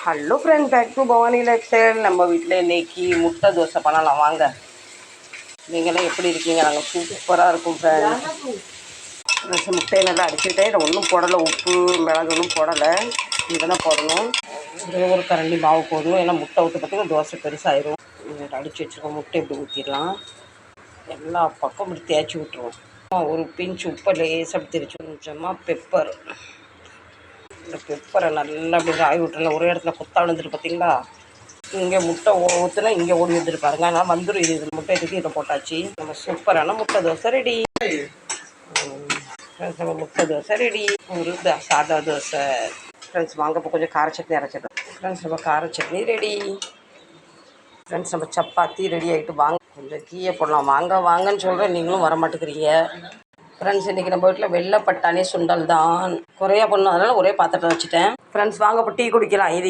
Hello friend, back to Bhavani lifestyle. நம்ம வீட்டில் இன்றைக்கி முட்டை தோசை பண்ணலாம் வாங்க. நீங்களாம் எப்படி இருக்கீங்க? நாங்கள் சூப்பராக இருக்கும் ஃப்ரெண்ட்ஸ். முட்டையை நல்லா அடிச்சுக்கிட்டே இதை ஒன்றும் போடலை, உப்பு மிளகு ஒன்றும் போடலை. இதெல்லாம் போடணும். ஒரே ஒரு கரண்டி மாவு போதும், ஏன்னா முட்டை ஊற்ற பார்த்திங்கன்னா தோசை பெருசாகிடும். அடித்து வச்சுருக்கோம். முட்டை இப்படி ஊற்றிடலாம். எல்லா பக்கம் இப்படி தேய்ச்சி விட்ருவோம். ஒரு பிஞ்சு உப்பை லேசாக அப்படி தெரிச்சு கொஞ்சமாக பெப்பர். இந்த பெப்பரை நல்லா அப்படி காய் விட்டுருங்க. ஒரே இடத்துல குத்தா விழுந்துட்டு பார்த்தீங்களா? இங்கே முட்டை ஊற்றுனா இங்கே ஓடி வந்துட்டு பாருங்க. ஆனால் வந்துடும். இது முட்டை தூக்கி இதை போட்டாச்சு. நம்ம சூப்பரான முட்டை தோசை ரெடி. நம்ம முட்டை தோசை ரெடி. ஒரு சாதா தோசை ஃப்ரெண்ட்ஸ். வாங்க இப்போ கொஞ்சம் கார சட்னி அரைச்சிடும் ஃப்ரெண்ட்ஸ். நம்ம கார சட்னி ரெடி ஃப்ரெண்ட்ஸ். நம்ம சப்பாத்தி ரெடி ஆகிட்டு வாங்க. கொஞ்சம் கீயை போடலாம். வாங்க வாங்கன்னு சொல்கிறேன், நீங்களும் வர மாட்டேங்கிறீங்க ஃப்ரெண்ட்ஸ். இன்றைக்கி நம்ம வீட்டில் வெள்ளை பட்டாணி சுண்டல் தான் குறையா பண்ணணும், அதனால் ஒரே பாத்திரத்தை வச்சுட்டேன் ஃப்ரெண்ட்ஸ். வாங்க இப்போ டீ குடிக்கலாம். இது